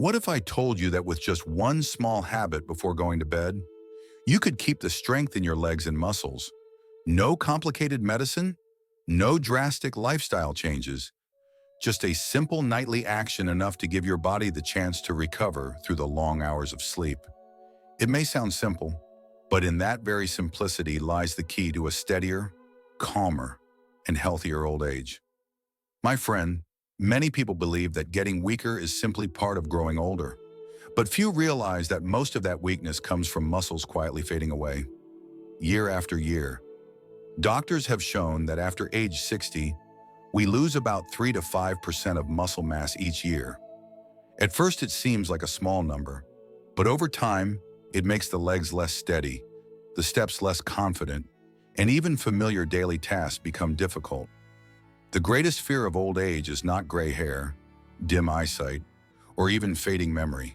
What if I told you that with just one small habit before going to bed, you could keep the strength in your legs and muscles? No complicated medicine, no drastic lifestyle changes, just a simple nightly action enough to give your body the chance to recover through the long hours of sleep. It may sound simple, but in that very simplicity lies the key to a steadier, calmer, and healthier old age. My friend, many people believe that getting weaker is simply part of growing older, but few realize that most of that weakness comes from muscles quietly fading away. Year after year, doctors have shown that after age 60, we lose about 3 to 5% of muscle mass each year. At first it seems like a small number, but over time, it makes the legs less steady, the steps less confident, and even familiar daily tasks become difficult. The greatest fear of old age is not gray hair, dim eyesight, or even fading memory.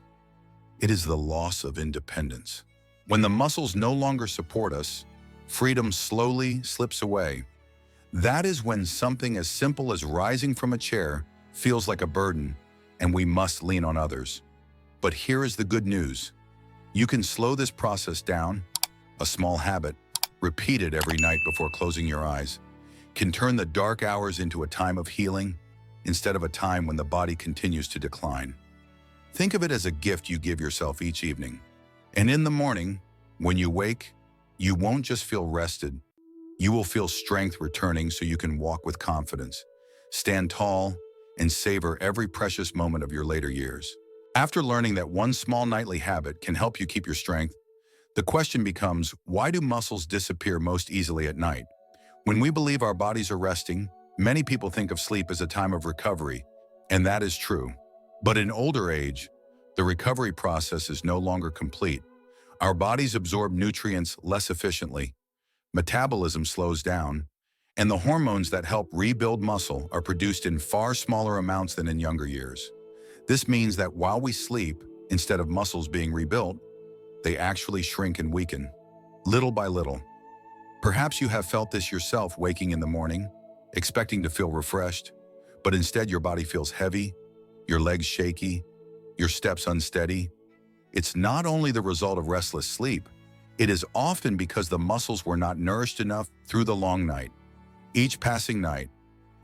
It is the loss of independence. When the muscles no longer support us, freedom slowly slips away. That is when something as simple as rising from a chair feels like a burden, and we must lean on others. But here is the good news. You can slow this process down. A small habit, repeated every night before closing your eyes, can turn the dark hours into a time of healing instead of a time when the body continues to decline. Think of it as a gift you give yourself each evening. And in the morning, when you wake, you won't just feel rested. You will feel strength returning so you can walk with confidence, stand tall, and savor every precious moment of your later years. After learning that one small nightly habit can help you keep your strength, the question becomes, why do muscles disappear most easily at night? When we believe our bodies are resting, many people think of sleep as a time of recovery, and that is true. But in older age, the recovery process is no longer complete. Our bodies absorb nutrients less efficiently, metabolism slows down, and the hormones that help rebuild muscle are produced in far smaller amounts than in younger years. This means that while we sleep, instead of muscles being rebuilt, they actually shrink and weaken, little by little. Perhaps you have felt this yourself waking in the morning, expecting to feel refreshed, but instead your body feels heavy, your legs shaky, your steps unsteady. It's not only the result of restless sleep, it is often because the muscles were not nourished enough through the long night. Each passing night,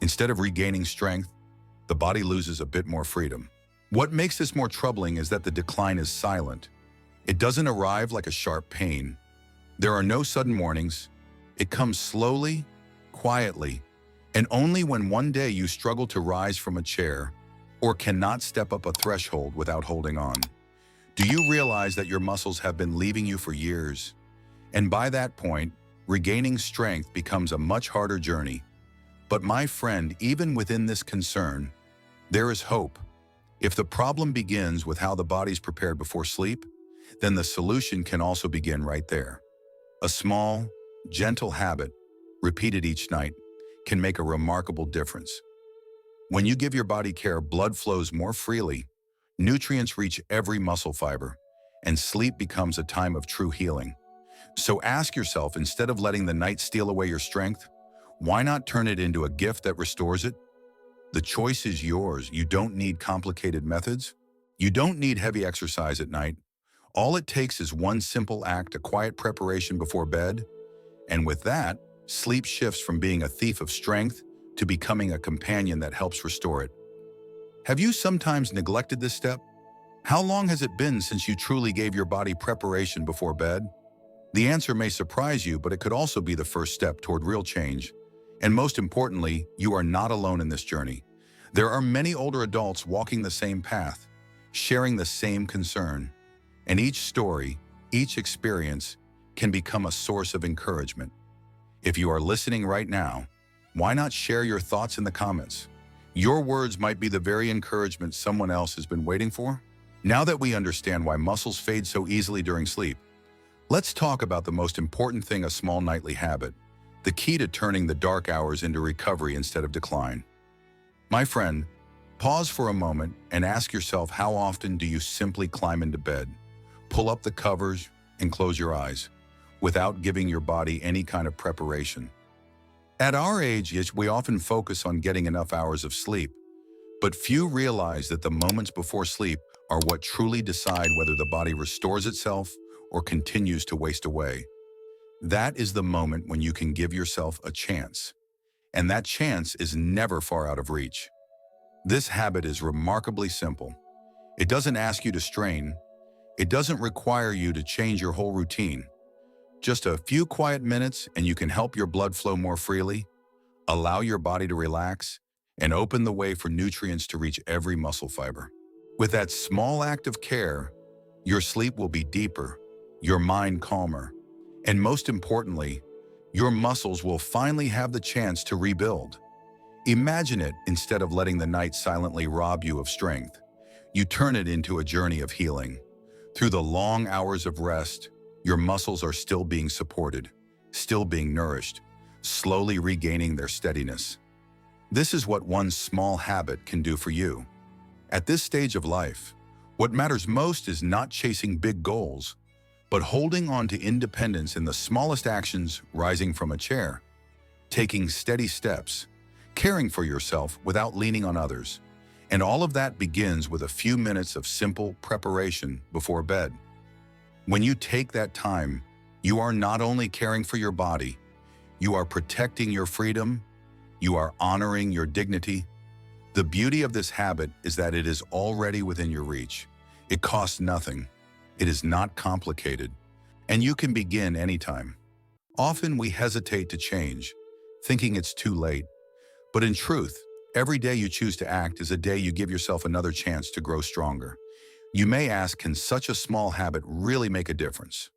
instead of regaining strength, the body loses a bit more freedom. What makes this more troubling is that the decline is silent. It doesn't arrive like a sharp pain. There are no sudden warnings. It comes slowly, quietly, and only when one day you struggle to rise from a chair or cannot step up a threshold without holding on. Do you realize that your muscles have been leaving you for years? And by that point, regaining strength becomes a much harder journey. But my friend, even within this concern, there is hope. If the problem begins with how the body's prepared before sleep, then the solution can also begin right there. A small, gentle habit, repeated each night, can make a remarkable difference. When you give your body care, blood flows more freely, nutrients reach every muscle fiber, and sleep becomes a time of true healing. So ask yourself, instead of letting the night steal away your strength, why not turn it into a gift that restores it? The choice is yours. You don't need complicated methods. You don't need heavy exercise at night. All it takes is one simple act, a quiet preparation before bed. And with that, sleep shifts from being a thief of strength to becoming a companion that helps restore it. Have you sometimes neglected this step? How long has it been since you truly gave your body preparation before bed? The answer may surprise you, but it could also be the first step toward real change. And most importantly, you are not alone in this journey. There are many older adults walking the same path, sharing the same concern. And each story, each experience, can become a source of encouragement. If you are listening right now, why not share your thoughts in the comments? Your words might be the very encouragement someone else has been waiting for. Now that we understand why muscles fade so easily during sleep, let's talk about the most important thing: a small nightly habit, the key to turning the dark hours into recovery instead of decline. My friend, pause for a moment and ask yourself, how often do you simply climb into bed, pull up the covers, and close your eyes, without giving your body any kind of preparation? At our age, yes, we often focus on getting enough hours of sleep, but few realize that the moments before sleep are what truly decide whether the body restores itself or continues to waste away. That is the moment when you can give yourself a chance. And that chance is never far out of reach. This habit is remarkably simple. It doesn't ask you to strain. It doesn't require you to change your whole routine. Just a few quiet minutes and you can help your blood flow more freely, allow your body to relax, and open the way for nutrients to reach every muscle fiber. With that small act of care, your sleep will be deeper, your mind calmer, and most importantly, your muscles will finally have the chance to rebuild. Imagine it, instead of letting the night silently rob you of strength, you turn it into a journey of healing. Through the long hours of rest, your muscles are still being supported, still being nourished, slowly regaining their steadiness. This is what one small habit can do for you. At this stage of life, what matters most is not chasing big goals, but holding on to independence in the smallest actions, rising from a chair, taking steady steps, caring for yourself without leaning on others. And all of that begins with a few minutes of simple preparation before bed. When you take that time, you are not only caring for your body, you are protecting your freedom, you are honoring your dignity. The beauty of this habit is that it is already within your reach. It costs nothing. It is not complicated, and you can begin anytime. Often we hesitate to change, thinking it's too late. But in truth, every day you choose to act is a day you give yourself another chance to grow stronger. You may ask, can such a small habit really make a difference?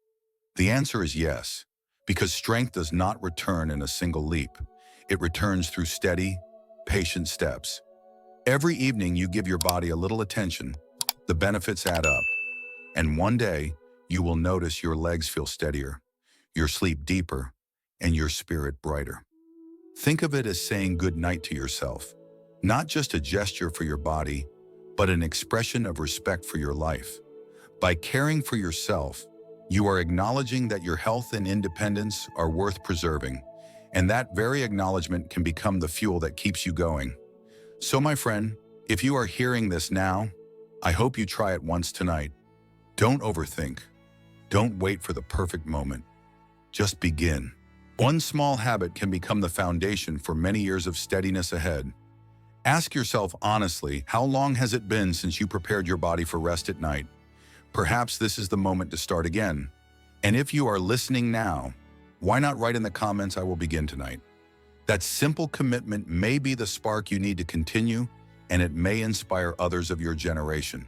The answer is yes, because strength does not return in a single leap. It returns through steady, patient steps. Every evening you give your body a little attention, the benefits add up. And one day, you will notice your legs feel steadier, your sleep deeper, and your spirit brighter. Think of it as saying good night to yourself, not just a gesture for your body, but an expression of respect for your life. By caring for yourself, you are acknowledging that your health and independence are worth preserving, and that very acknowledgement can become the fuel that keeps you going. So my friend, if you are hearing this now, I hope you try it once tonight. Don't overthink. Don't wait for the perfect moment. Just begin. One small habit can become the foundation for many years of steadiness ahead. Ask yourself honestly, how long has it been since you prepared your body for rest at night? Perhaps this is the moment to start again. And if you are listening now, why not write in the comments, "I will begin tonight"? That simple commitment may be the spark you need to continue, and it may inspire others of your generation.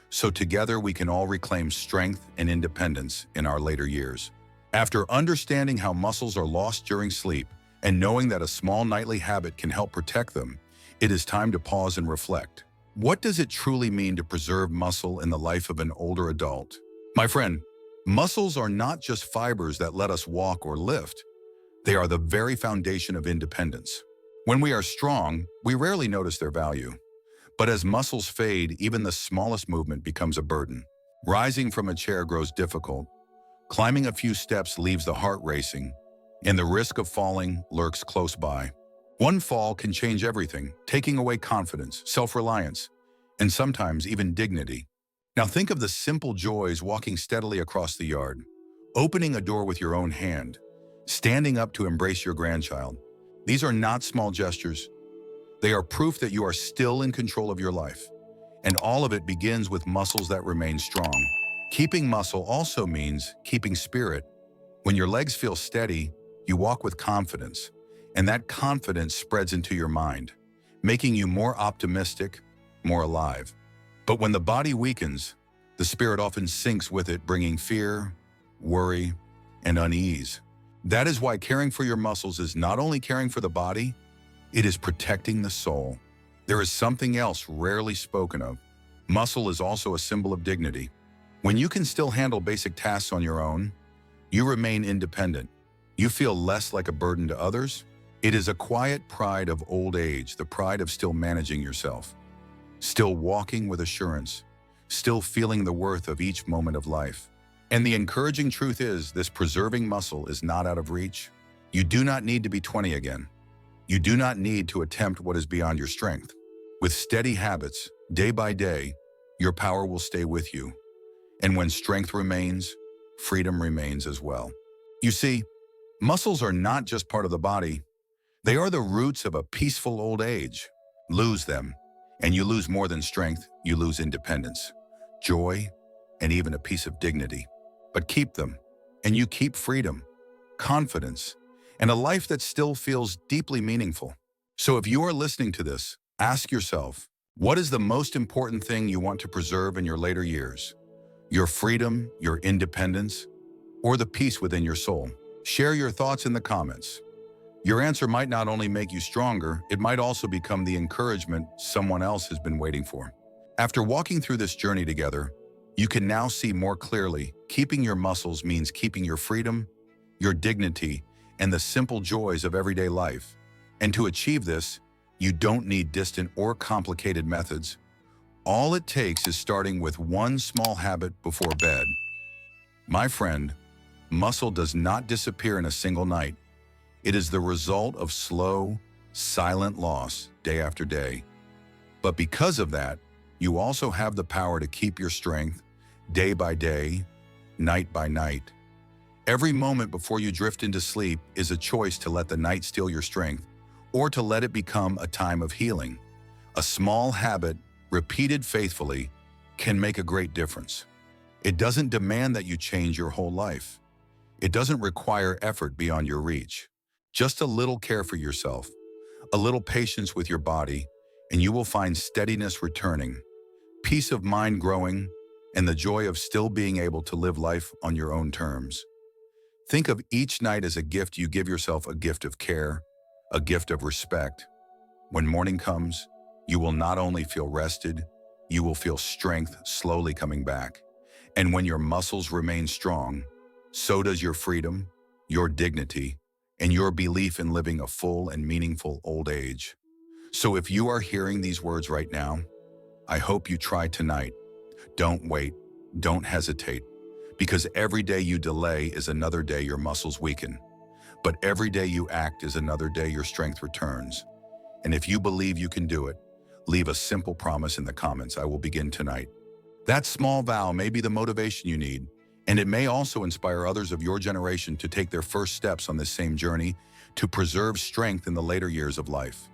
So together we can all reclaim strength and independence in our later years. After understanding how muscles are lost during sleep and knowing that a small nightly habit can help protect them, it is time to pause and reflect. What does it truly mean to preserve muscle in the life of an older adult? My friend, muscles are not just fibers that let us walk or lift. They are the very foundation of independence. When we are strong, we rarely notice their value. But as muscles fade, even the smallest movement becomes a burden. Rising from a chair grows difficult. Climbing a few steps leaves the heart racing, and the risk of falling lurks close by. One fall can change everything, taking away confidence, self-reliance, and sometimes even dignity. Now think of the simple joys: walking steadily across the yard, opening a door with your own hand, standing up to embrace your grandchild. These are not small gestures. They are proof that you are still in control of your life. And all of it begins with muscles that remain strong. Keeping muscle also means keeping spirit. When your legs feel steady, you walk with confidence, and that confidence spreads into your mind, making you more optimistic, more alive. But when the body weakens, the spirit often sinks with it, bringing fear, worry, and unease. That is why caring for your muscles is not only caring for the body, it is protecting the soul. There is something else rarely spoken of. Muscle is also a symbol of dignity. When you can still handle basic tasks on your own, you remain independent. You feel less like a burden to others. It is a quiet pride of old age, the pride of still managing yourself, still walking with assurance, still feeling the worth of each moment of life. And the encouraging truth is, this preserving muscle is not out of reach. You do not need to be 20 again. You do not need to attempt what is beyond your strength. With steady habits, day by day, your power will stay with you. And when strength remains, freedom remains as well. You see, muscles are not just part of the body. They are the roots of a peaceful old age. Lose them, and you lose more than strength, you lose independence, joy, and even a piece of dignity. But keep them, and you keep freedom, confidence, and a life that still feels deeply meaningful. So if you are listening to this, ask yourself, what is the most important thing you want to preserve in your later years? Your freedom, your independence, or the peace within your soul? Share your thoughts in the comments. Your answer might not only make you stronger, it might also become the encouragement someone else has been waiting for. After walking through this journey together, you can now see more clearly, keeping your muscles means keeping your freedom, your dignity, and the simple joys of everyday life. And to achieve this, you don't need distant or complicated methods. All it takes is starting with one small habit before bed. My friend, muscle does not disappear in a single night. It is the result of slow, silent loss day after day. But because of that, you also have the power to keep your strength day by day, night by night. Every moment before you drift into sleep is a choice to let the night steal your strength or to let it become a time of healing. A small habit, repeated faithfully, can make a great difference. It doesn't demand that you change your whole life. It doesn't require effort beyond your reach. Just a little care for yourself, a little patience with your body, and you will find steadiness returning, peace of mind growing, and the joy of still being able to live life on your own terms. Think of each night as a gift you give yourself, a gift of care, a gift of respect. When morning comes, you will not only feel rested, you will feel strength slowly coming back. And when your muscles remain strong, so does your freedom, your dignity, and your belief in living a full and meaningful old age. So if you are hearing these words right now, I hope you try tonight. Don't wait, don't hesitate, because every day you delay is another day your muscles weaken. But every day you act is another day your strength returns. And if you believe you can do it, leave a simple promise in the comments. I will begin tonight. That small vow may be the motivation you need, and it may also inspire others of your generation to take their first steps on this same journey to preserve strength in the later years of life.